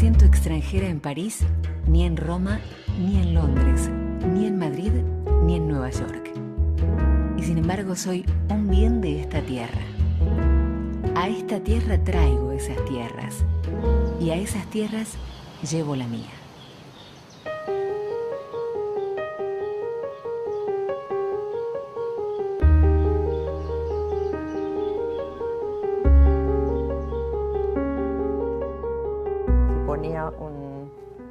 siento extranjera en París, ni en Roma, ni en Londres, ni en Madrid, ni en Nueva York. Y sin embargo soy un bien de esta tierra. A esta tierra traigo esas tierras, y a esas tierras llevo la mía.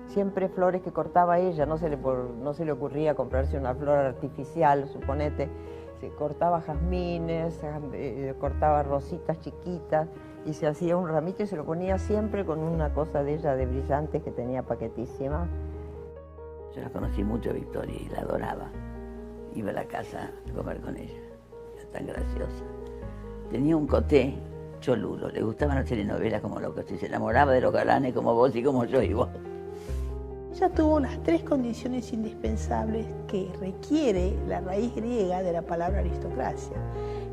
Siempre flores que cortaba ella, no se le ocurría comprarse una flor artificial, suponete. Se cortaba jazmines, cortaba rositas chiquitas y se hacía un ramito y se lo ponía siempre con una cosa de ella de brillantes que tenía paquetísima. Yo la conocí mucho a Victoria y la adoraba. Iba a la casa a comer con ella, era tan graciosa. Tenía un coté cholulo, le gustaban las telenovelas como locos y se enamoraba de los galanes como vos y como yo y vos. Ella tuvo las tres condiciones indispensables que requiere la raíz griega de la palabra aristocracia,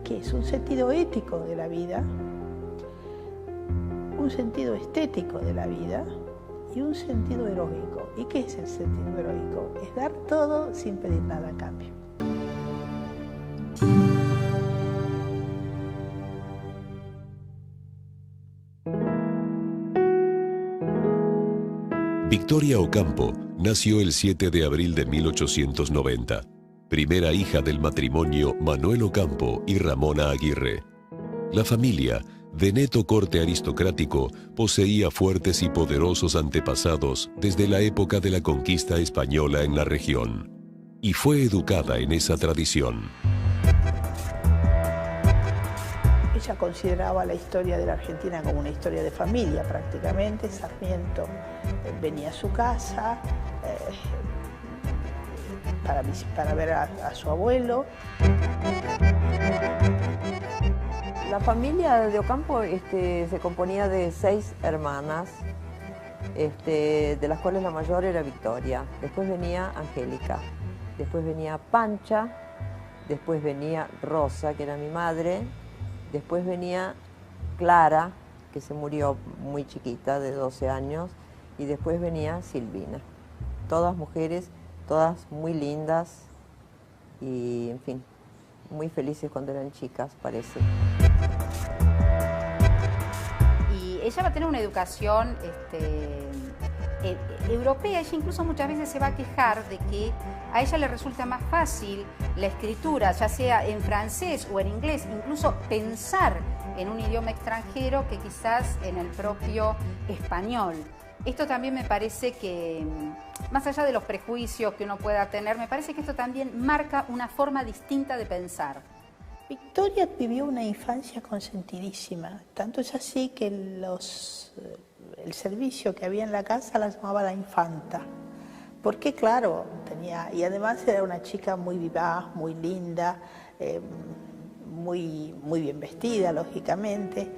que es un sentido ético de la vida, un sentido estético de la vida y un sentido heroico. ¿Y qué es el sentido heroico? Es dar todo sin pedir nada a cambio. Victoria Ocampo nació el 7 de abril de 1890, primera hija del matrimonio Manuel Ocampo y Ramona Aguirre. La familia, de neto corte aristocrático, poseía fuertes y poderosos antepasados desde la época de la conquista española en la región, y fue educada en esa tradición. Ella consideraba la historia de la Argentina como una historia de familia prácticamente. Sarmiento venía a su casa para ver a su abuelo. La familia de Ocampo se componía de 6 hermanas, de las cuales la mayor era Victoria. Después venía Angélica, después venía Pancha, después venía Rosa, que era mi madre, después venía Clara, que se murió muy chiquita, de 12 años, y después venía Silvina. Todas mujeres, todas muy lindas y, en fin, muy felices cuando eran chicas, parece. Y ella va a tener una educación europea. Ella incluso muchas veces se va a quejar de que a ella le resulta más fácil la escritura, ya sea en francés o en inglés, incluso pensar en un idioma extranjero que quizás en el propio español. Esto también me parece que, más allá de los prejuicios que uno pueda tener, me parece que esto también marca una forma distinta de pensar. Victoria vivió una infancia consentidísima, tanto es así que el servicio que había en la casa la llamaba la infanta, porque claro, y además era una chica muy vivaz, muy linda, muy bien vestida, lógicamente.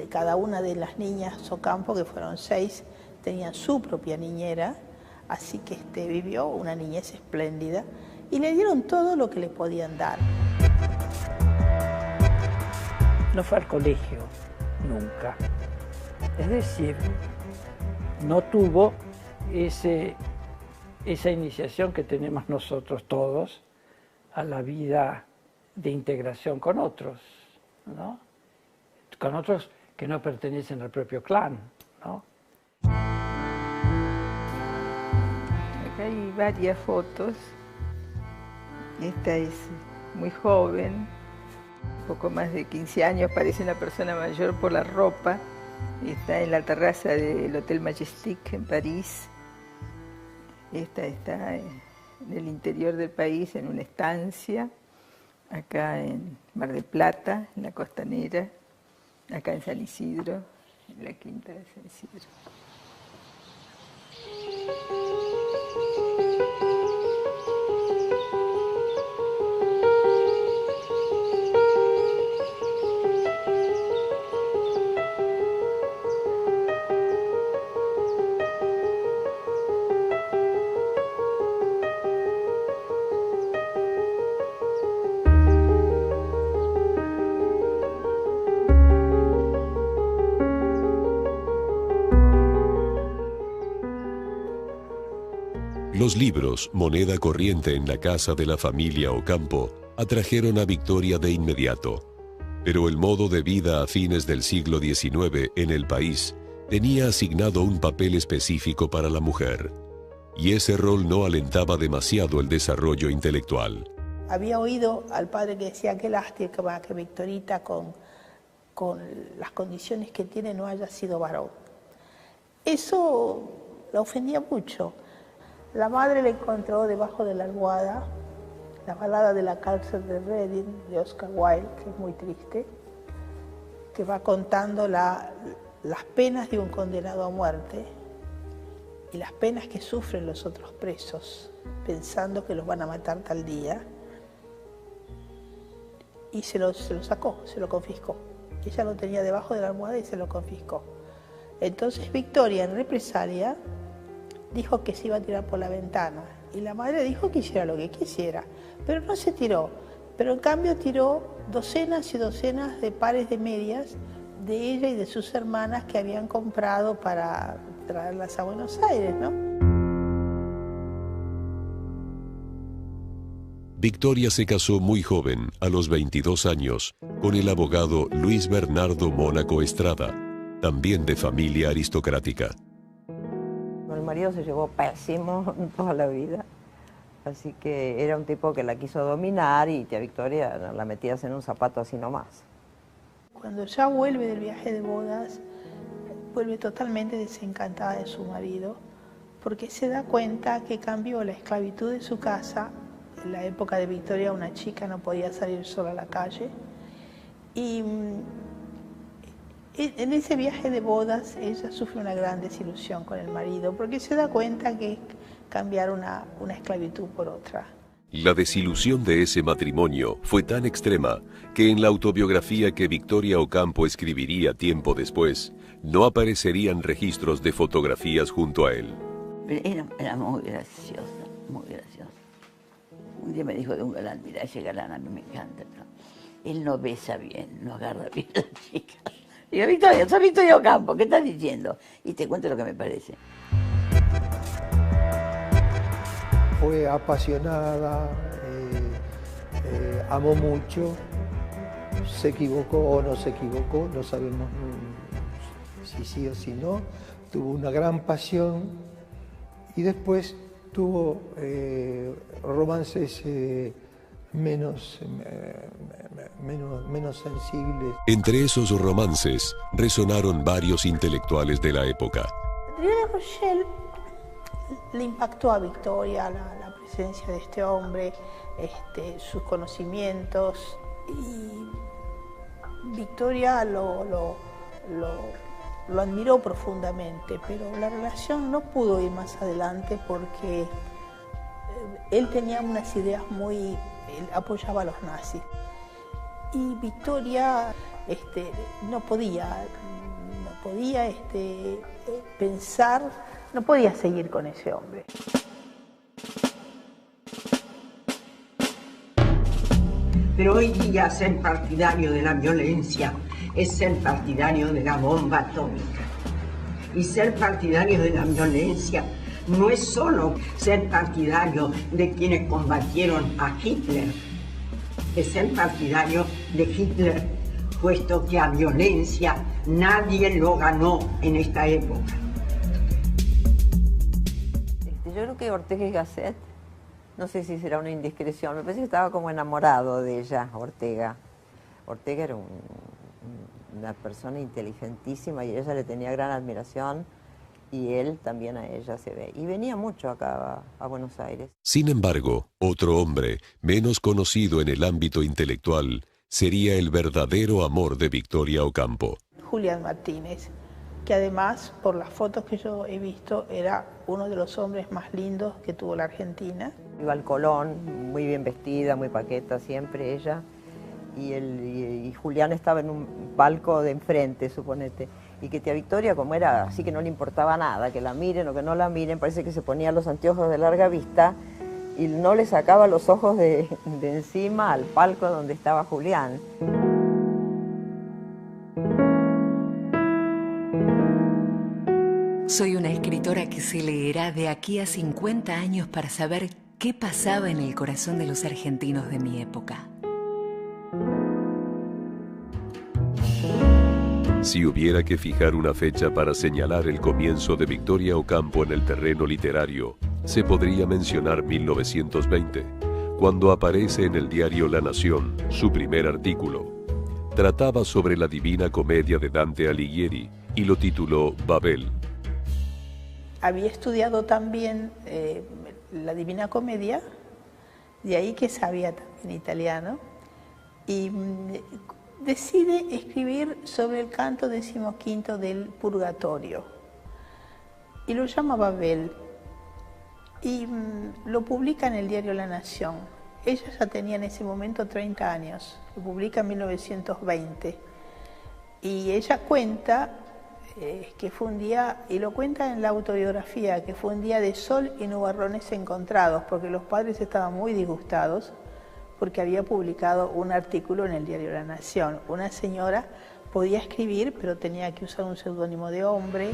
Cada una de las niñas Ocampo, que fueron 6, tenían su propia niñera, así que vivió una niñez espléndida y le dieron todo lo que le podían dar. No fue al colegio, nunca. Es decir, no tuvo esa iniciación que tenemos nosotros todos a la vida de integración con otros, ¿no? Con otros que no pertenecen al propio clan, ¿no? Acá hay varias fotos. Esta es muy joven, un poco más de 15 años, parece una persona mayor por la ropa. Está en la terraza del Hotel Majestic en París. Esta está en el interior del país, en una estancia, acá en Mar del Plata, en la Costanera, acá en San Isidro, en la quinta de San Isidro. Los libros, moneda corriente en la casa de la familia Ocampo, atrajeron a Victoria de inmediato. Pero el modo de vida a fines del siglo XIX en el país tenía asignado un papel específico para la mujer, y ese rol no alentaba demasiado el desarrollo intelectual. Había oído al padre que decía qué lástima que Victorita con las condiciones que tiene no haya sido varón. Eso la ofendía mucho. La madre le encontró debajo de la almohada la balada de la cárcel de Reading de Oscar Wilde, que es muy triste, que va contando las penas de un condenado a muerte y las penas que sufren los otros presos, pensando que los van a matar tal día. Y se lo sacó, se lo confiscó. Ella lo tenía debajo de la almohada y se lo confiscó. Entonces Victoria, en represalia, dijo que se iba a tirar por la ventana. Y la madre dijo que hiciera lo que quisiera. Pero no se tiró. Pero en cambio tiró docenas y docenas de pares de medias de ella y de sus hermanas que habían comprado para traerlas a Buenos Aires, ¿no? Victoria se casó muy joven, a los 22 años, con el abogado Luis Bernardo Mónaco Estrada, también de familia aristocrática. El marido se llevó pésimo toda la vida, así que era un tipo que la quiso dominar y tía Victoria la metías en un zapato así nomás. Cuando ya vuelve del viaje de bodas, vuelve totalmente desencantada de su marido, porque se da cuenta que cambió la esclavitud de su casa. En la época de Victoria una chica no podía salir sola a la calle, y en ese viaje de bodas ella sufre una gran desilusión con el marido, porque se da cuenta que es cambiar una esclavitud por otra. La desilusión de ese matrimonio fue tan extrema que en la autobiografía que Victoria Ocampo escribiría tiempo después, no aparecerían registros de fotografías junto a él. Era muy graciosa, muy graciosa. Un día me dijo de un galán, mira, ese galán a mí me encanta, ¿no? Él no besa bien, no agarra bien a las chicas. Digo, Victoria, soy Victoria Ocampo, ¿qué estás diciendo? Y te cuento lo que me parece. Fue apasionada, amó mucho, se equivocó o no se equivocó, no sabemos si sí o si no. Tuvo una gran pasión y después tuvo romances menos sensibles. Entre esos romances resonaron varios intelectuales de la época. Río de Rochelle le impactó a Victoria la presencia de este hombre, sus conocimientos, y Victoria lo admiró profundamente, pero la relación no pudo ir más adelante porque él tenía unas ideas él apoyaba a los nazis. Y Victoria no podía pensar, no podía seguir con ese hombre. Pero hoy día ser partidario de la violencia es ser partidario de la bomba atómica. Y ser partidario de la violencia no es solo ser partidario de quienes combatieron a Hitler, es ser partidario de Hitler, puesto que a violencia nadie lo ganó en esta época. Yo creo que Ortega y Gasset, no sé si será una indiscreción, me parece que estaba como enamorado de ella, Ortega. Ortega era una persona inteligentísima y ella le tenía gran admiración y él también a ella se ve. Y venía mucho acá a Buenos Aires. Sin embargo, otro hombre, menos conocido en el ámbito intelectual, sería el verdadero amor de Victoria Ocampo. Julián Martínez, que además, por las fotos que yo he visto, era uno de los hombres más lindos que tuvo la Argentina. Iba al Colón, muy bien vestida, muy paqueta siempre ella. Y Julián estaba en un palco de enfrente, suponete. Y que tía Victoria, como era así que no le importaba nada, que la miren o que no la miren, parece que se ponía los anteojos de larga vista y no le sacaba los ojos de encima al palco donde estaba Julián. Soy una escritora que se leerá de aquí a 50 años para saber qué pasaba en el corazón de los argentinos de mi época. Si hubiera que fijar una fecha para señalar el comienzo de Victoria Ocampo en el terreno literario, se podría mencionar 1920, cuando aparece en el diario La Nación su primer artículo. Trataba sobre la Divina Comedia de Dante Alighieri y lo tituló Babel. Había estudiado también la Divina Comedia, de ahí que sabía también italiano, y decide escribir sobre el canto 15º del Purgatorio y lo llama Babel y lo publica en el diario La Nación. Ella ya tenía en ese momento 30 años, lo publica en 1920 y ella cuenta que fue un día, y lo cuenta en la autobiografía, que fue un día de sol y nubarrones encontrados porque los padres estaban muy disgustados porque había publicado un artículo en el diario La Nación. Una señora podía escribir, pero tenía que usar un seudónimo de hombre.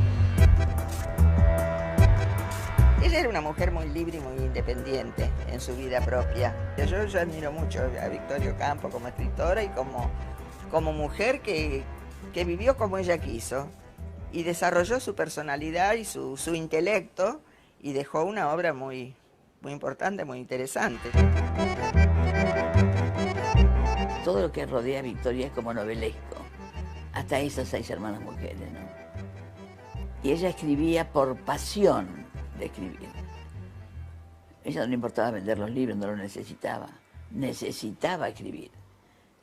Ella era una mujer muy libre y muy independiente en su vida propia. Yo admiro mucho a Victoria Ocampo como escritora y como mujer que vivió como ella quiso y desarrolló su personalidad y su intelecto y dejó una obra muy importante, muy interesante. Todo lo que rodea a Victoria es como novelesco, hasta esas 6 hermanas mujeres, ¿no? Y ella escribía por pasión de escribir. Ella no le importaba vender los libros, no lo necesitaba. Necesitaba escribir.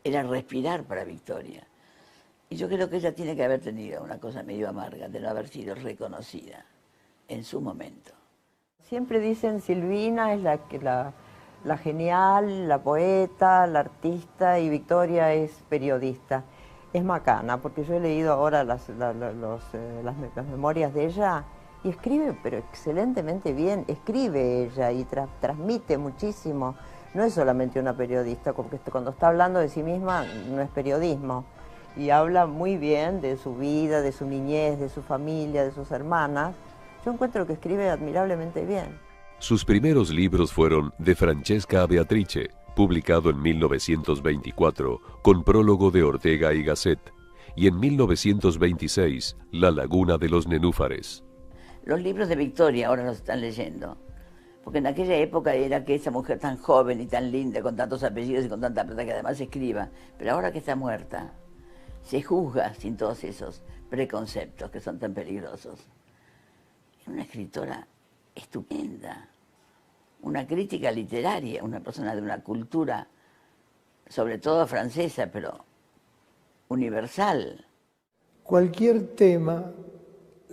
Era respirar para Victoria. Y yo creo que ella tiene que haber tenido una cosa medio amarga de no haber sido reconocida en su momento. Siempre dicen Silvina es la genial, la poeta, la artista, y Victoria es periodista. Es macana, porque yo he leído ahora las memorias de ella y escribe, pero excelentemente bien. Escribe ella y transmite muchísimo. No es solamente una periodista, porque cuando está hablando de sí misma no es periodismo. Y habla muy bien de su vida, de su niñez, de su familia, de sus hermanas. Yo encuentro que escribe admirablemente bien. Sus primeros libros fueron De Francesca a Beatrice, publicado en 1924, con prólogo de Ortega y Gasset, y en 1926, La Laguna de los Nenúfares. Los libros de Victoria ahora los están leyendo, porque en aquella época era que esa mujer tan joven y tan linda, con tantos apellidos y con tanta plata, que además escriba, pero ahora que está muerta, se juzga sin todos esos preconceptos que son tan peligrosos. Es una escritora estupenda, una crítica literaria, una persona de una cultura, sobre todo francesa, pero universal. Cualquier tema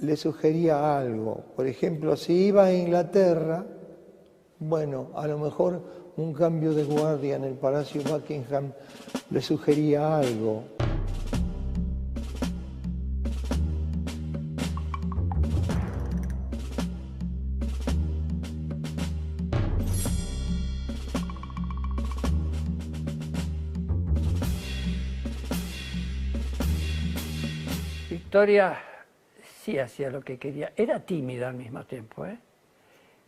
le sugería algo. Por ejemplo, si iba a Inglaterra, bueno, a lo mejor un cambio de guardia en el Palacio Buckingham le sugería algo. Victoria sí hacía lo que quería. Era tímida al mismo tiempo, ¿eh?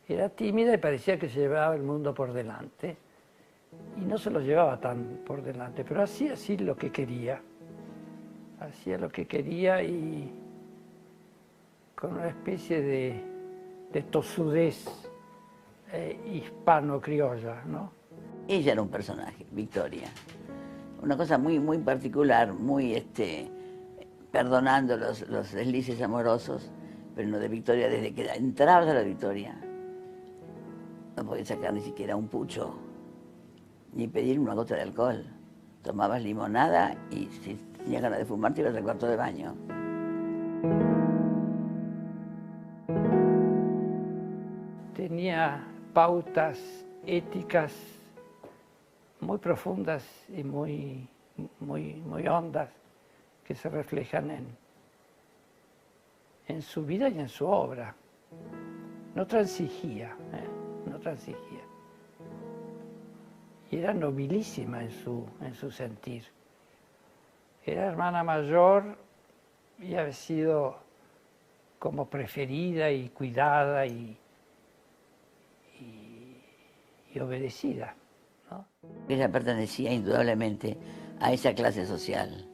Era tímida y parecía que se llevaba el mundo por delante. Y no se lo llevaba tan por delante, pero hacía así lo que quería. Hacía lo que quería y con una especie de tosudez hispano-criolla, ¿no? Ella era un personaje, Victoria. Una cosa muy, muy particular, muy perdonando los deslices amorosos, pero no de Victoria, desde que entrabas a la Victoria, no podías sacar ni siquiera un pucho, ni pedir una gota de alcohol. Tomabas limonada y si tenías ganas de fumar te ibas al cuarto de baño. Tenía pautas éticas muy profundas y muy hondas, que se reflejan en su vida y en su obra. No transigía, no transigía. Y era nobilísima en su sentir. Era hermana mayor y había sido como preferida y cuidada y obedecida, ¿no? Ella pertenecía indudablemente a esa clase social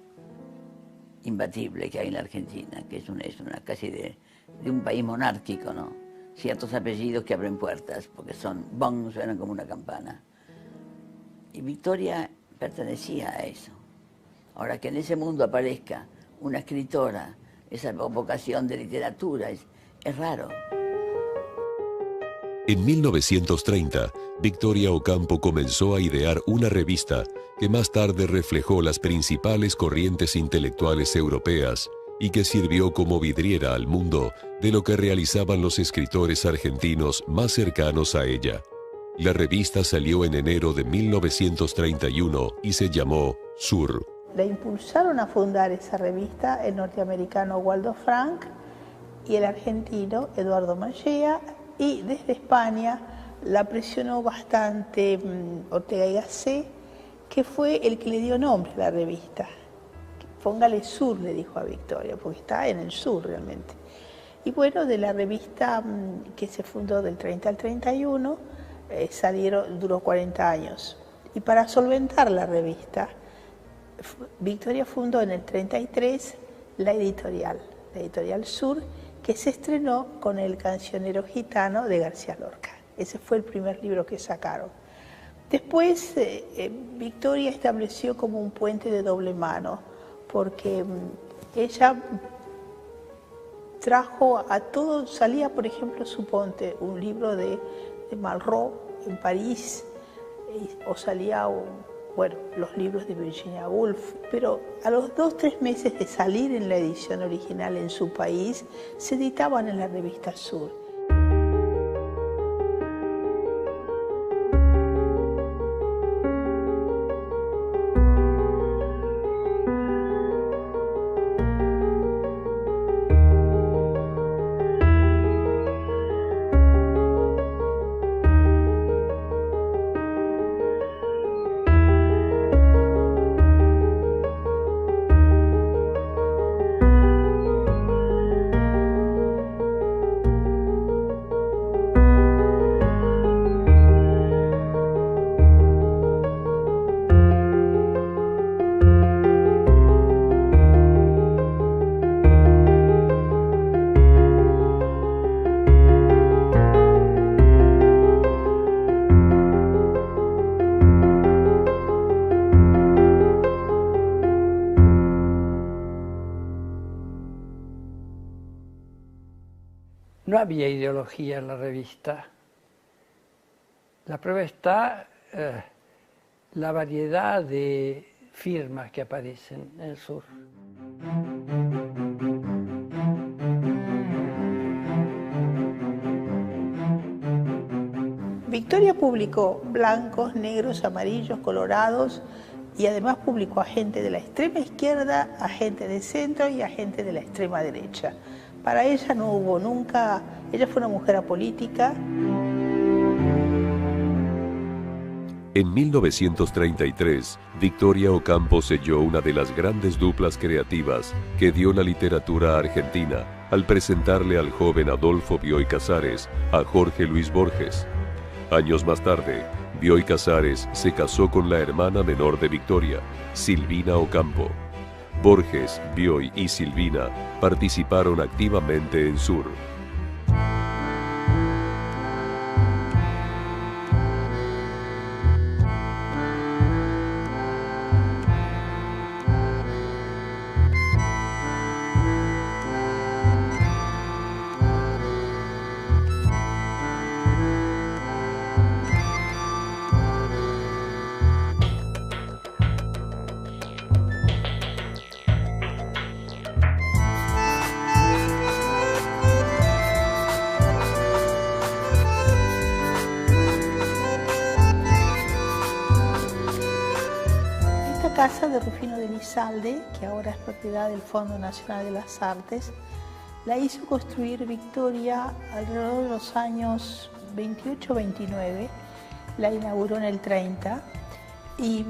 imbatible que hay en la Argentina, que es una casi de un país monárquico, ¿no? Ciertos apellidos que abren puertas, porque suenan como una campana. Y Victoria pertenecía a eso. Ahora, que en ese mundo aparezca una escritora, esa vocación de literatura, es raro. En 1930, Victoria Ocampo comenzó a idear una revista que más tarde reflejó las principales corrientes intelectuales europeas y que sirvió como vidriera al mundo de lo que realizaban los escritores argentinos más cercanos a ella. La revista salió en enero de 1931 y se llamó Sur. La impulsaron a fundar esa revista el norteamericano Waldo Frank y el argentino Eduardo Mallea, y desde España la presionó bastante Ortega y Gasset, que fue el que le dio nombre a la revista. Póngale Sur, le dijo a Victoria, porque está en el sur realmente. Y bueno, de la revista que se fundó del 30 al 31, duró 40 años. Y para solventar la revista, Victoria fundó en el 33 la editorial Sur, que se estrenó con El cancionero gitano de García Lorca. Ese fue el primer libro que sacaron. Después, Victoria estableció como un puente de doble mano, porque ella trajo a todo, salía por ejemplo, suponte, un libro de Malraux en París, o salía los libros de Virginia Woolf, pero a los 2 o 3 meses de salir en la edición original en su país, se editaban en la revista Sur. No había ideología en la revista. La prueba está la variedad de firmas que aparecen en el sur. Victoria publicó blancos, negros, amarillos, colorados, y además publicó a gente de la extrema izquierda, a gente de centro y a gente de la extrema derecha. Para ella no hubo nunca, ella fue una mujer apolítica. En 1933, Victoria Ocampo selló una de las grandes duplas creativas que dio la literatura argentina al presentarle al joven Adolfo Bioy Casares a Jorge Luis Borges. Años más tarde, Bioy Casares se casó con la hermana menor de Victoria, Silvina Ocampo. Borges, Bioy y Silvina participaron activamente en Sur. Casa de Rufino de Lizalde, que ahora es propiedad del Fondo Nacional de las Artes, la hizo construir Victoria alrededor de los años 28-29, la inauguró en el 30 y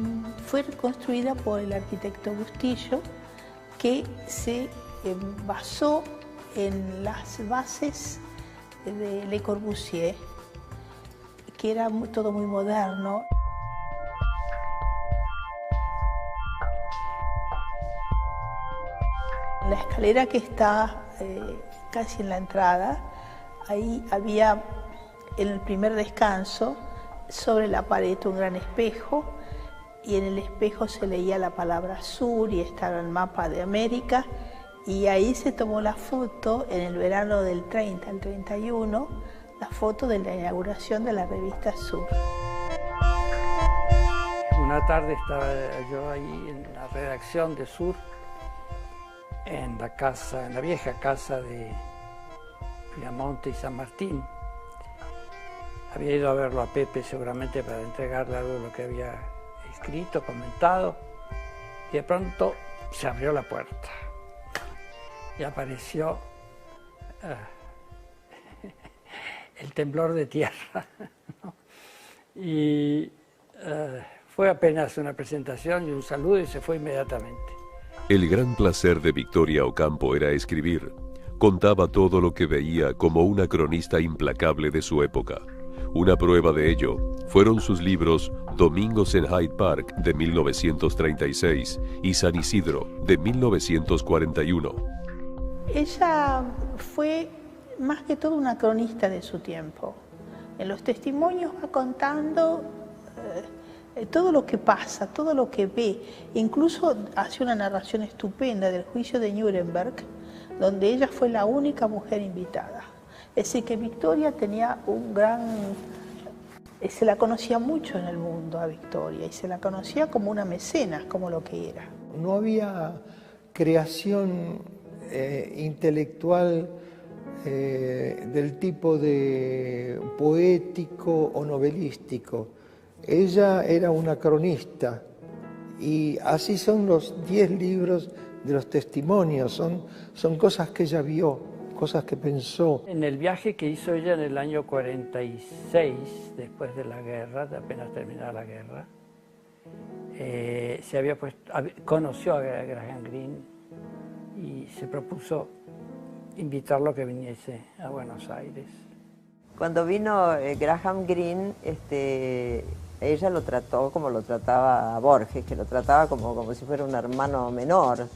fue construida por el arquitecto Bustillo, que se basó en las bases de Le Corbusier, que era todo muy moderno. La escalera que está casi en la entrada, ahí había en el primer descanso, sobre la pared un gran espejo, y en el espejo se leía la palabra sur y estaba el mapa de América, y ahí se tomó la foto en el verano del 30 al 31, la foto de la inauguración de la revista Sur. Una tarde estaba yo ahí en la redacción de Sur, en la vieja casa de Piamonte y San Martín. Había ido a verlo a Pepe seguramente para entregarle algo de lo que había escrito, comentado, y de pronto se abrió la puerta y apareció el temblor de tierra, ¿no? Y fue apenas una presentación y un saludo y se fue inmediatamente. El gran placer de Victoria Ocampo era escribir. Contaba todo lo que veía como una cronista implacable de su época. Una prueba de ello fueron sus libros Domingos en Hyde Park de 1936 y San Isidro de 1941. Ella fue más que todo una cronista de su tiempo. En los testimonios va contando todo lo que pasa, todo lo que ve. Incluso hace una narración estupenda del juicio de Nuremberg, donde ella fue la única mujer invitada. Es decir, que Victoria tenía un gran... Se la conocía mucho en el mundo a Victoria y se la conocía como una mecenas, como lo que era. No había creación intelectual del tipo de poético o novelístico. Ella era una cronista y así son los 10 libros de los testimonios, son cosas que ella vio, cosas que pensó. En el viaje que hizo ella en el año 46, después de la guerra, de apenas terminada la guerra, conoció a Graham Greene y se propuso invitarlo a que viniese a Buenos Aires. Cuando vino Graham Greene, ella lo trató como lo trataba a Borges, que lo trataba como si fuera un hermano menor.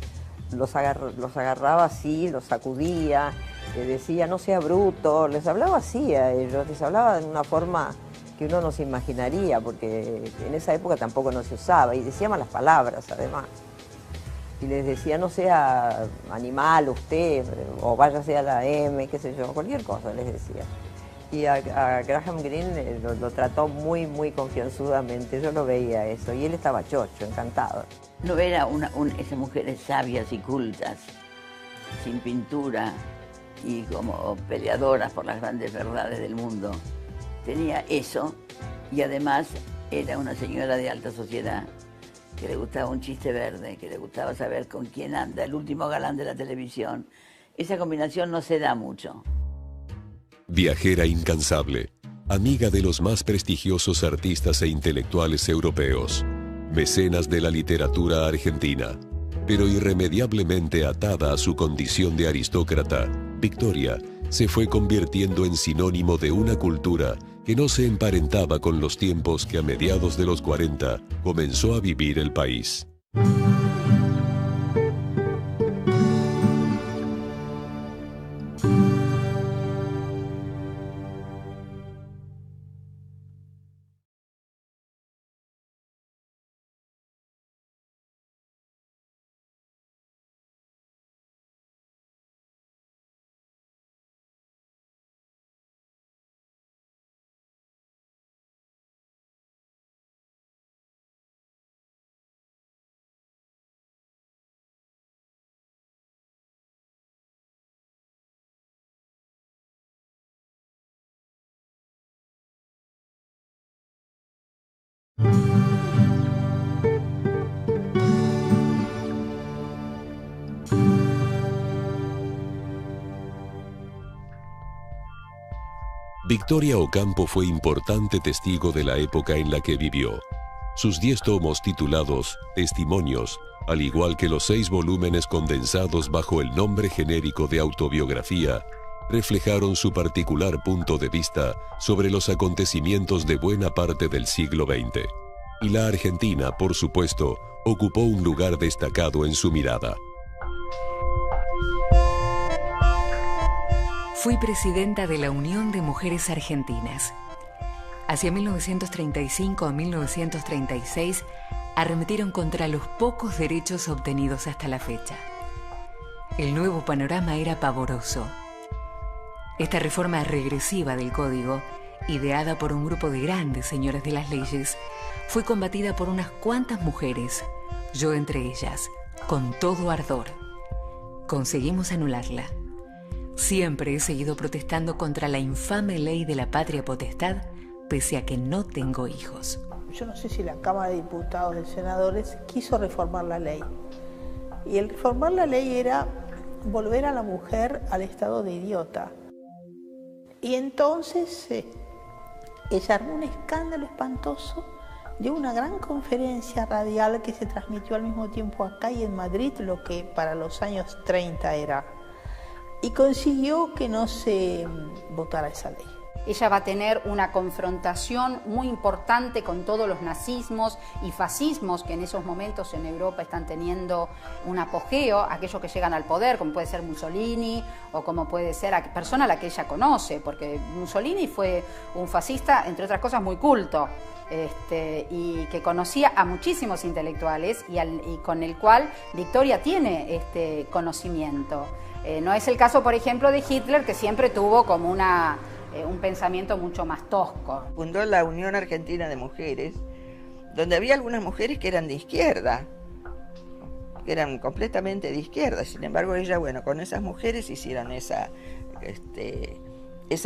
Los agarraba así, los sacudía, le decía no sea bruto, les hablaba así a ellos, les hablaba de una forma que uno no se imaginaría, porque en esa época tampoco no se usaba, y decía malas palabras además. Y les decía no sea animal usted, o váyase a la M, qué sé yo, cualquier cosa les decía. Y a Graham Greene lo trató muy, muy confianzudamente, yo lo veía eso, y él estaba chocho, encantado. No era esas mujeres sabias y cultas, sin pintura y como peleadoras por las grandes verdades del mundo. Tenía eso y además era una señora de alta sociedad, que le gustaba un chiste verde, que le gustaba saber con quién anda el último galán de la televisión. Esa combinación no se da mucho. Viajera incansable, amiga de los más prestigiosos artistas e intelectuales europeos, mecenas de la literatura argentina, pero irremediablemente atada a su condición de aristócrata, Victoria se fue convirtiendo en sinónimo de una cultura que no se emparentaba con los tiempos que a mediados de los 40 comenzó a vivir el país. Victoria Ocampo fue importante testigo de la época en la que vivió. Sus 10 tomos titulados Testimonios al igual que los 6 volúmenes condensados bajo el nombre genérico de autobiografía, reflejaron su particular punto de vista sobre los acontecimientos de buena parte del siglo XX. Y la Argentina, por supuesto, ocupó un lugar destacado en su mirada. Fui presidenta de la Unión de Mujeres Argentinas. Hacia 1935 a 1936 arremetieron contra los pocos derechos obtenidos hasta la fecha. El nuevo panorama era pavoroso. Esta reforma regresiva del Código, ideada por un grupo de grandes señoras de las leyes, fue combatida por unas cuantas mujeres, yo entre ellas, con todo ardor. Conseguimos anularla. Siempre he seguido protestando contra la infame ley de la patria potestad, pese a que no tengo hijos. Yo no sé si la Cámara de Diputados y Senadores quiso reformar la ley. Y el reformar la ley era volver a la mujer al estado de idiota. Y entonces ella armó un escándalo espantoso, dio una gran conferencia radial que se transmitió al mismo tiempo acá y en Madrid, lo que para los años 30 era, y consiguió que no se votara esa ley. Ella va a tener una confrontación muy importante con todos los nazismos y fascismos que en esos momentos en Europa están teniendo un apogeo, aquellos que llegan al poder, como puede ser Mussolini o como puede ser persona a la que ella conoce, porque Mussolini fue un fascista, entre otras cosas, muy culto, y que conocía a muchísimos intelectuales y con el cual Victoria tiene conocimiento. No es el caso, por ejemplo, de Hitler, que siempre tuvo como un pensamiento mucho más tosco. Fundó la Unión Argentina de Mujeres, donde había algunas mujeres que eran de izquierda, que eran completamente de izquierda. Sin embargo, ella, bueno, con esas mujeres hicieron esa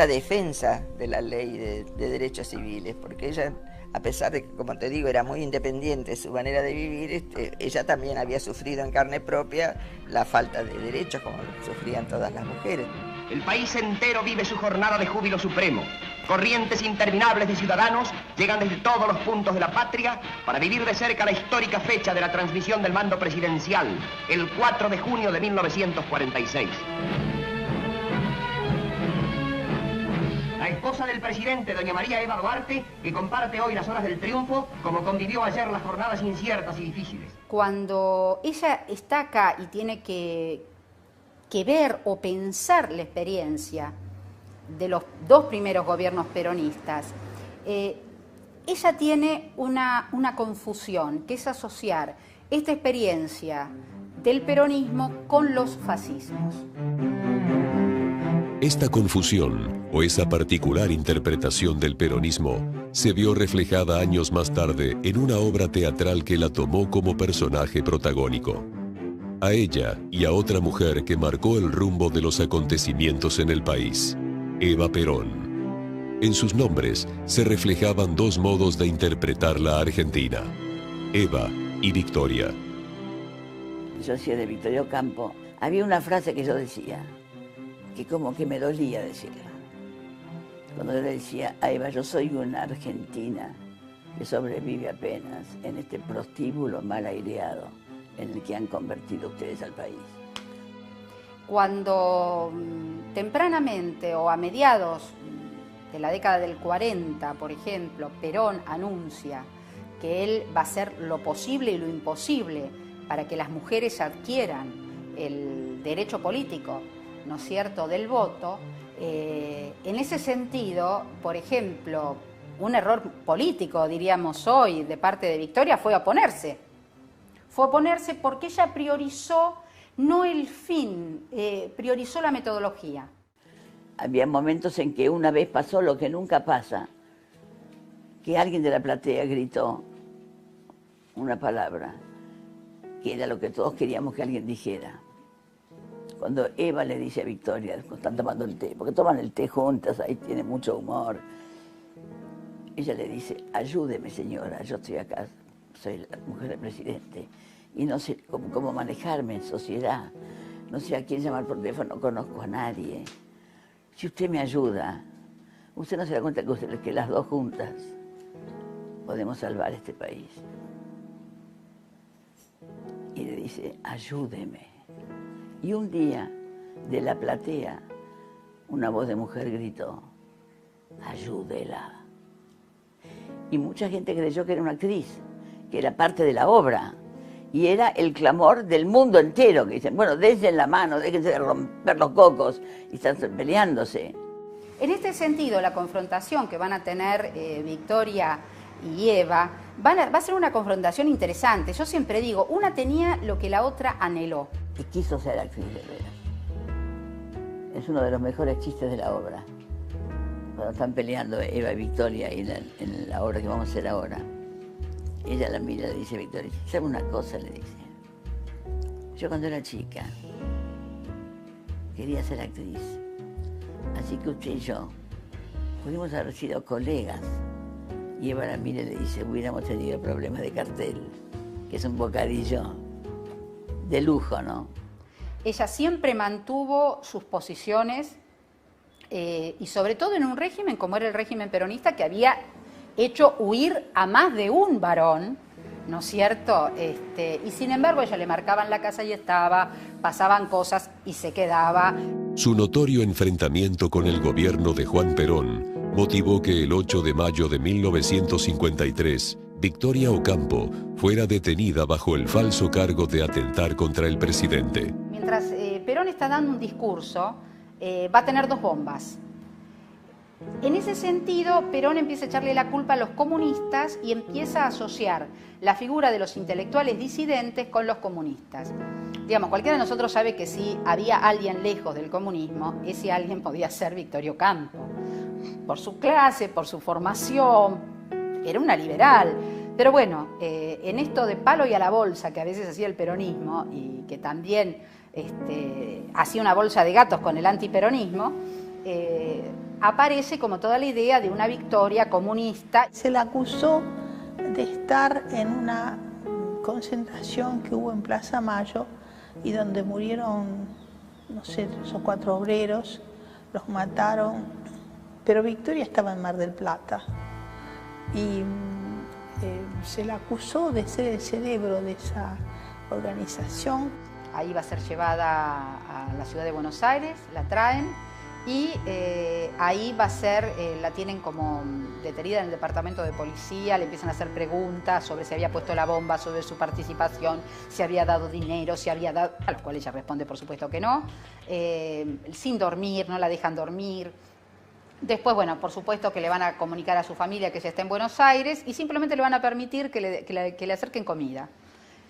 defensa de la ley de derechos civiles, porque ella, a pesar de que, como te digo, era muy independiente su manera de vivir, ella también había sufrido en carne propia la falta de derechos, como sufrían todas las mujeres. El país entero vive su jornada de júbilo supremo. Corrientes interminables de ciudadanos llegan desde todos los puntos de la patria para vivir de cerca la histórica fecha de la transmisión del mando presidencial, el 4 de junio de 1946. La esposa del presidente, doña María Eva Duarte, que comparte hoy las horas del triunfo, como convivió ayer las jornadas inciertas y difíciles. Cuando ella está acá y tiene que ver o pensar la experiencia de los 2 primeros gobiernos peronistas, ella tiene una confusión, que es asociar esta experiencia del peronismo con los fascismos. Esta confusión, o esa particular interpretación del peronismo, se vio reflejada años más tarde en una obra teatral que la tomó como personaje protagónico. A ella y a otra mujer que marcó el rumbo de los acontecimientos en el país, Eva Perón. En sus nombres se reflejaban 2 modos de interpretar la Argentina, Eva y Victoria. Yo hacía de Victoria Ocampo. Había una frase que yo decía, que como que me dolía decirla. Cuando yo le decía a Eva, yo soy una argentina que sobrevive apenas en este prostíbulo mal aireado en el que han convertido ustedes al país. Cuando tempranamente o a mediados de la década del 40, por ejemplo, Perón anuncia que él va a hacer lo posible y lo imposible para que las mujeres adquieran el derecho político, ¿no es cierto?, del voto, en ese sentido, por ejemplo, un error político, diríamos hoy, de parte de Victoria fue oponerse. Fue oponerse porque ella priorizó no el fin, priorizó la metodología. Había momentos en que una vez pasó lo que nunca pasa, que alguien de la platea gritó una palabra, que era lo que todos queríamos que alguien dijera. Cuando Eva le dice a Victoria, están tomando el té, porque toman el té juntas, ahí tiene mucho humor, ella le dice, ayúdeme señora, yo estoy acá, soy la mujer del presidente, y no sé cómo manejarme en sociedad, no sé a quién llamar por teléfono, no conozco a nadie. Si usted me ayuda, usted no se da cuenta que las 2 juntas podemos salvar este país. Y le dice, ayúdeme. Y un día, de la platea, una voz de mujer gritó, ayúdela. Y mucha gente creyó que era una actriz, que era parte de la obra. Y era el clamor del mundo entero, que dicen, bueno, dense la mano, déjense de romper los cocos, y están peleándose. En este sentido, la confrontación que van a tener Victoria y Eva va a ser una confrontación interesante. Yo siempre digo, una tenía lo que la otra anheló. Y quiso ser actriz de veras. Es uno de los mejores chistes de la obra. Cuando están peleando Eva y Victoria en la obra que vamos a hacer ahora. Ella la mira y le dice, Victoria, ¿sabe una cosa? Le dice. Yo cuando era chica quería ser actriz. Así que usted y yo pudimos haber sido colegas. Y Eva la mira y le dice, hubiéramos tenido problemas de cartel, que es un bocadillo de lujo, ¿no? Ella siempre mantuvo sus posiciones y sobre todo en un régimen como era el régimen peronista que había hecho huir a más de un varón, ¿no es cierto? Y sin embargo ella le marcaban la casa y estaba, pasaban cosas y se quedaba. Su notorio enfrentamiento con el gobierno de Juan Perón motivó que el 8 de mayo de 1953 Victoria Ocampo fuera detenida bajo el falso cargo de atentar contra el presidente. Mientras Perón está dando un discurso, va a tener 2 bombas. En ese sentido, Perón empieza a echarle la culpa a los comunistas y empieza a asociar la figura de los intelectuales disidentes con los comunistas. Digamos, cualquiera de nosotros sabe que si había alguien lejos del comunismo, ese alguien podía ser Victoria Ocampo. Por su clase, por su formación, era una liberal. Pero bueno, en esto de palo y a la bolsa que a veces hacía el peronismo y que también hacía una bolsa de gatos con el antiperonismo, aparece como toda la idea de una Victoria comunista. Se la acusó de estar en una concentración que hubo en Plaza Mayo y donde murieron, no sé, 3 o 4 obreros, los mataron, pero Victoria estaba en Mar del Plata y se la acusó de ser el cerebro de esa organización. Ahí va a ser llevada a la ciudad de Buenos Aires, la traen y ahí va a ser, la tienen como detenida en el departamento de policía, le empiezan a hacer preguntas sobre si había puesto la bomba, sobre su participación, si había dado dinero, si había dado, a los cuales ella responde por supuesto que no, sin dormir, no la dejan dormir. Después, bueno, por supuesto que le van a comunicar a su familia que ella está en Buenos Aires y simplemente le van a permitir que le acerquen comida.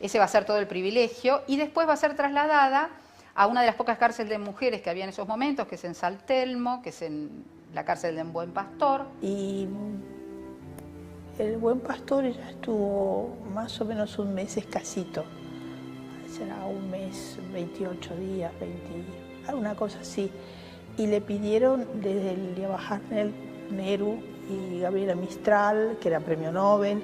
Ese va a ser todo el privilegio y después va a ser trasladada a una de las pocas cárceles de mujeres que había en esos momentos, que es en San Telmo, que es en la cárcel de Buen Pastor. Y el Buen Pastor ella estuvo más o menos un mes escasito, será un mes, 28 días, 20, alguna cosa así. Y le pidieron desde el Bajarnel Nehru y Gabriela Mistral, que era premio Nobel,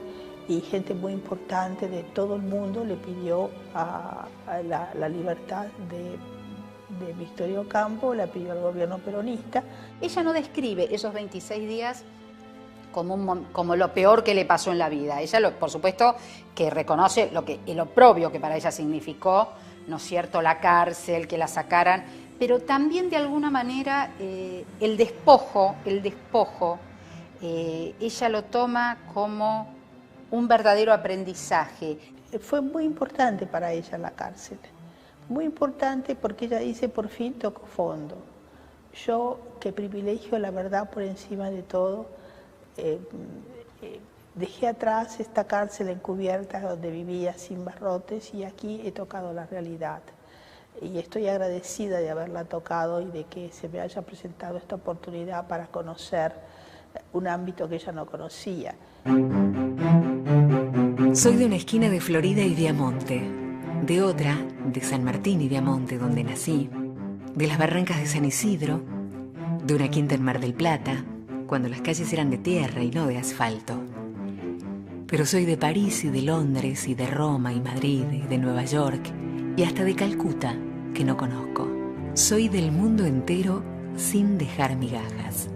y gente muy importante de todo el mundo le pidió a la libertad de Victoria Ocampo, la pidió al gobierno peronista. Ella no describe esos 26 días como lo peor que le pasó en la vida. Ella, por supuesto, que reconoce el oprobio que para ella significó, ¿no es cierto?, la cárcel, que la sacaran, pero también de alguna manera el despojo, ella lo toma como un verdadero aprendizaje. Fue muy importante para ella la cárcel, muy importante porque ella dice, por fin tocó fondo. Yo, que privilegio la verdad por encima de todo, dejé atrás esta cárcel encubierta donde vivía sin barrotes y aquí he tocado la realidad. Y estoy agradecida de haberla tocado y de que se me haya presentado esta oportunidad para conocer un ámbito que ella no conocía. Soy de una esquina de Florida y Diamonte, de otra, de San Martín y Diamonte, donde nací, de las barrancas de San Isidro, de una quinta en Mar del Plata, cuando las calles eran de tierra y no de asfalto. Pero soy de París y de Londres y de Roma y Madrid y de Nueva York y hasta de Calcuta, que no conozco. Soy del mundo entero sin dejar migajas.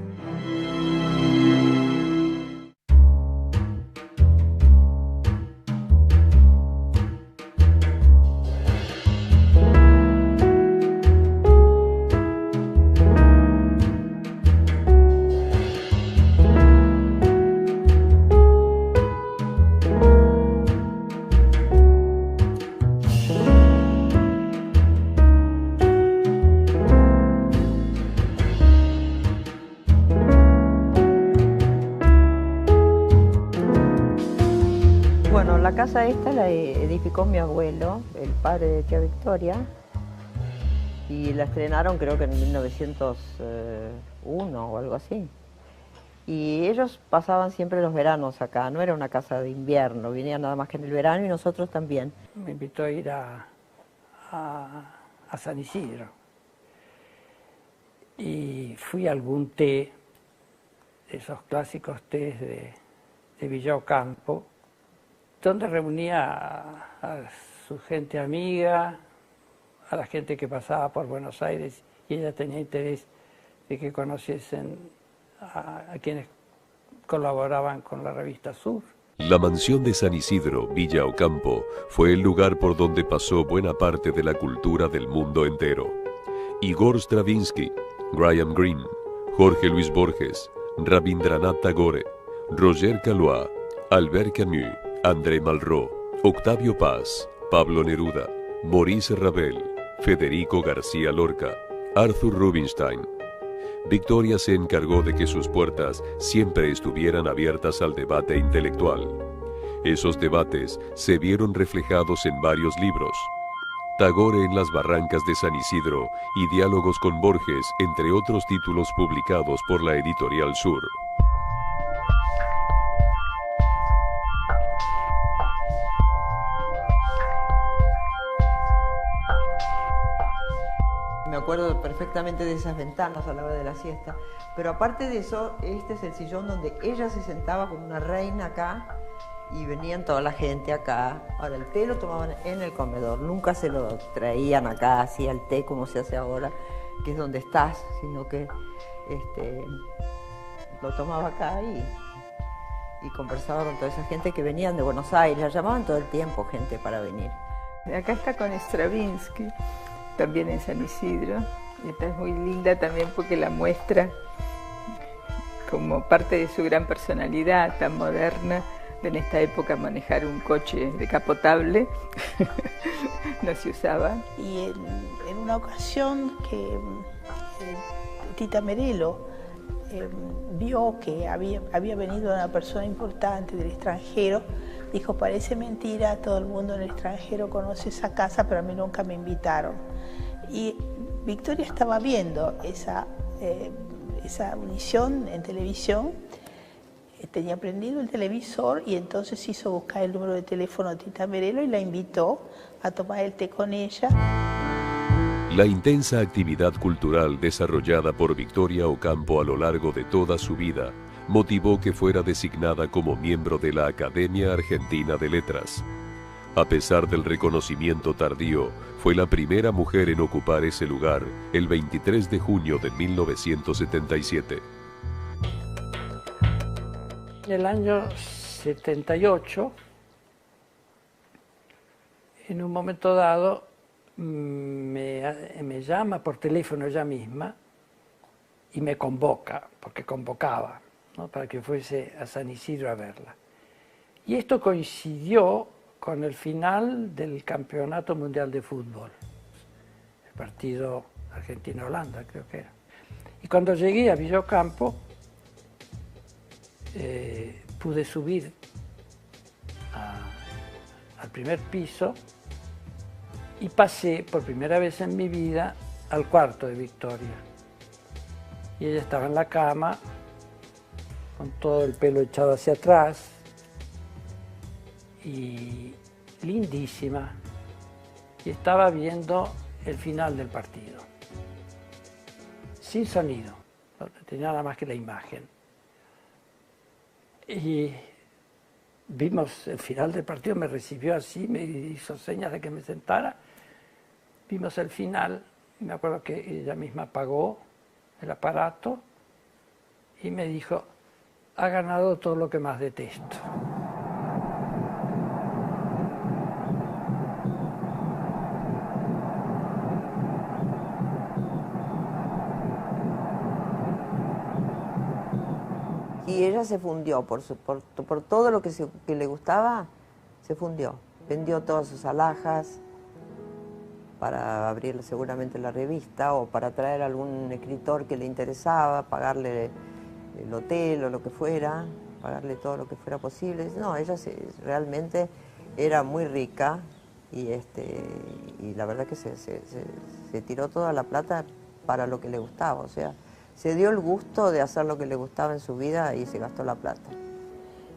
casa esta la edificó mi abuelo, el padre de tía Victoria, y la estrenaron creo que en 1901 o algo así. Y ellos pasaban siempre los veranos acá, no era una casa de invierno, venían nada más que en el verano y nosotros también. Me invitó a ir a San Isidro y fui a algún té, esos clásicos tés de Villa Ocampo, donde reunía a su gente amiga, a la gente que pasaba por Buenos Aires, y ella tenía interés de que conociesen a quienes colaboraban con la revista Sur. La mansión de San Isidro, Villa Ocampo, fue el lugar por donde pasó buena parte de la cultura del mundo entero. Igor Stravinsky, Graham Greene, Jorge Luis Borges, Rabindranath Tagore, Roger Caillois, Albert Camus, André Malraux, Octavio Paz, Pablo Neruda, Maurice Ravel, Federico García Lorca, Arthur Rubinstein. Victoria se encargó de que sus puertas siempre estuvieran abiertas al debate intelectual. Esos debates se vieron reflejados en varios libros. Tagore en las barrancas de San Isidro y Diálogos con Borges, entre otros títulos publicados por la Editorial Sur. Me acuerdo perfectamente de esas ventanas a la hora de la siesta, pero aparte de eso, este es el sillón donde ella se sentaba como una reina acá y venían toda la gente acá. Ahora, el té lo tomaban en el comedor, nunca se lo traían acá, así el té como se hace ahora, que es donde estás, sino que lo tomaba acá y conversaba con toda esa gente que venían de Buenos Aires, la llamaban todo el tiempo gente para venir. Acá está con Stravinsky, también en San Isidro, y esta es muy linda también porque la muestra como parte de su gran personalidad tan moderna, de en esta época manejar un coche decapotable, no se usaba. Y en una ocasión que Tita Merelo vio que había venido una persona importante del extranjero, dijo, parece mentira, todo el mundo en el extranjero conoce esa casa, pero a mí nunca me invitaron. Y Victoria estaba viendo esa emisión en televisión, tenía prendido el televisor y entonces hizo buscar el número de teléfono de Tita Merelo y la invitó a tomar el té con ella. La intensa actividad cultural desarrollada por Victoria Ocampo a lo largo de toda su vida motivó que fuera designada como miembro de la Academia Argentina de Letras. A pesar del reconocimiento tardío, fue la primera mujer en ocupar ese lugar el 23 de junio de 1977. En el año 78, en un momento dado, me llama por teléfono ella misma y me convoca, porque convocaba, ¿no?, para que fuese a San Isidro a verla. Y esto coincidió con el final del Campeonato Mundial de Fútbol, el partido Argentina-Holanda, creo que era. Y cuando llegué a Villa Ocampo, pude subir al primer piso y pasé por primera vez en mi vida al cuarto de Victoria. Y ella estaba en la cama, con todo el pelo echado hacia atrás, y lindísima, y estaba viendo el final del partido, sin sonido, no tenía nada más que la imagen. Y vimos el final del partido, me recibió así, me hizo señas de que me sentara, vimos el final, y me acuerdo que ella misma apagó el aparato y me dijo, ha ganado todo lo que más detesto. Y ella se fundió, por todo lo que le gustaba, se fundió. Vendió todas sus alhajas para abrir seguramente la revista o para traer a algún escritor que le interesaba, pagarle el hotel o lo que fuera, pagarle todo lo que fuera posible. No, ella realmente era muy rica y la verdad que se tiró toda la plata para lo que le gustaba, o sea, se dio el gusto de hacer lo que le gustaba en su vida y se gastó la plata.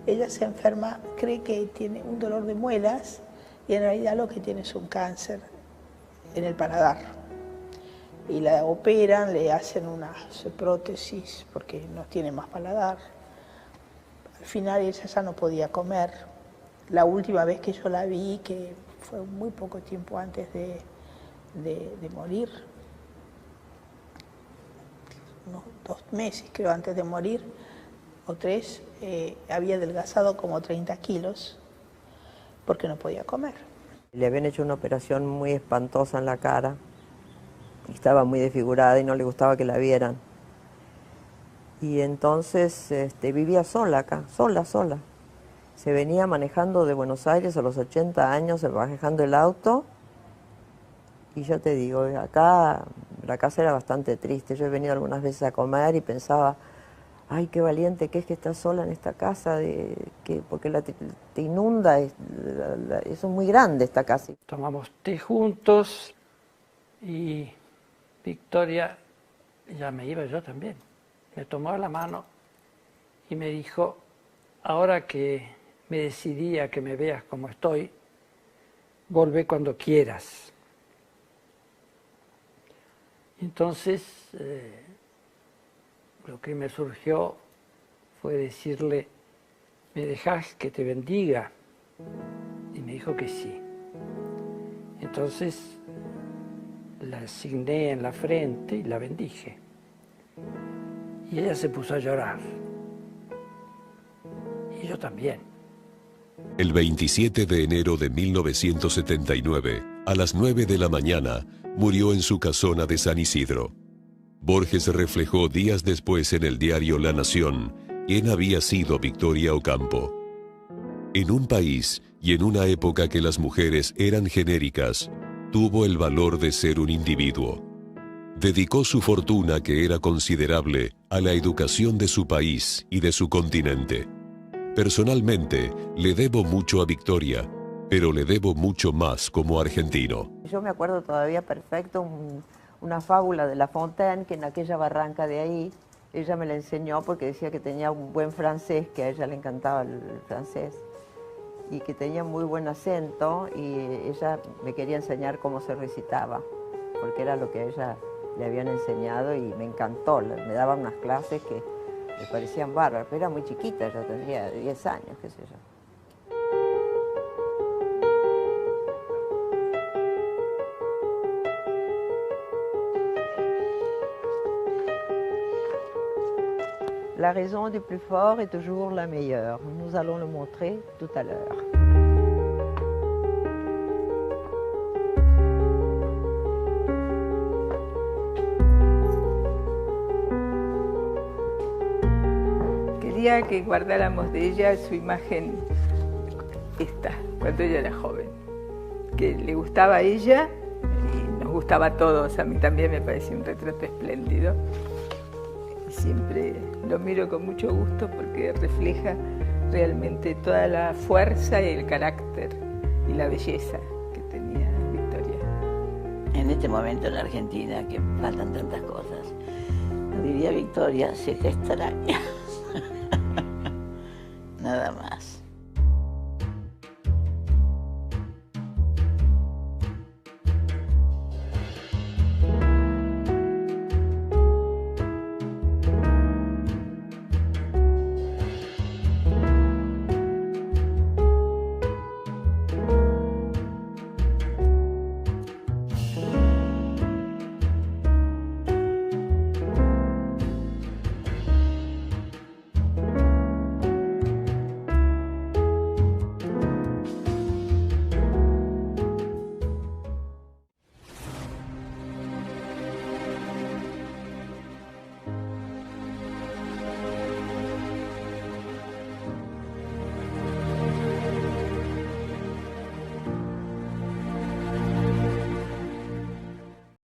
Ella se enferma, cree que tiene un dolor de muelas y en realidad lo que tiene es un cáncer en el paladar. Y la operan, le hacen unas prótesis porque no tiene más paladar. Al final ella ya no podía comer. La última vez que yo la vi, que fue muy poco tiempo antes de morir, unos 2 meses creo antes de morir, o 3, había adelgazado como 30 kilos porque no podía comer. Le habían hecho una operación muy espantosa en la cara, estaba muy desfigurada y no le gustaba que la vieran. Y entonces vivía sola acá, sola. Se venía manejando de Buenos Aires a los 80 años, manejando el auto. Y yo te digo, acá la casa era bastante triste. Yo he venido algunas veces a comer y pensaba, ay, qué valiente que es que estás sola en esta casa, porque te inunda, eso es muy grande esta casa. Tomamos té juntos y Victoria, ya me iba yo también, me tomó la mano y me dijo, ahora que me decidí a que me veas como estoy, volvé cuando quieras. Entonces, lo que me surgió fue decirle, ¿me dejás que te bendiga? Y me dijo que sí. Entonces, la asigné en la frente y la bendije. Y ella se puso a llorar. Y yo también. El 27 de enero de 1979, a las 9 de la mañana, murió en su casona de San Isidro. Borges reflejó días después en el diario La Nación quién había sido Victoria Ocampo. En un país y en una época que las mujeres eran genéricas, tuvo el valor de ser un individuo. Dedicó su fortuna, que era considerable, a la educación de su país y de su continente. Personalmente, le debo mucho a Victoria, pero le debo mucho más como argentino. Yo me acuerdo todavía perfecto una fábula de La Fontaine, que en aquella barranca de ahí, ella me la enseñó porque decía que tenía un buen francés, que a ella le encantaba el francés, y que tenía muy buen acento, y ella me quería enseñar cómo se recitaba, porque era lo que a ella le habían enseñado y me encantó. Me daban unas clases que me parecían bárbaras, pero era muy chiquita, yo tendría 10 años, qué sé yo. La raison du plus fort est toujours la meilleure. Nous allons le montrer tout à l'heure. Quería que guardáramos de ella su imagen esta, cuando ella era joven. Que le gustaba a ella y nos gustaba a todos. A mí también me parecía un retrato espléndido. Siempre lo miro con mucho gusto porque refleja realmente toda la fuerza y el carácter y la belleza que tenía Victoria. En este momento en la Argentina, que faltan tantas cosas, diría Victoria, se extraña. Nada más.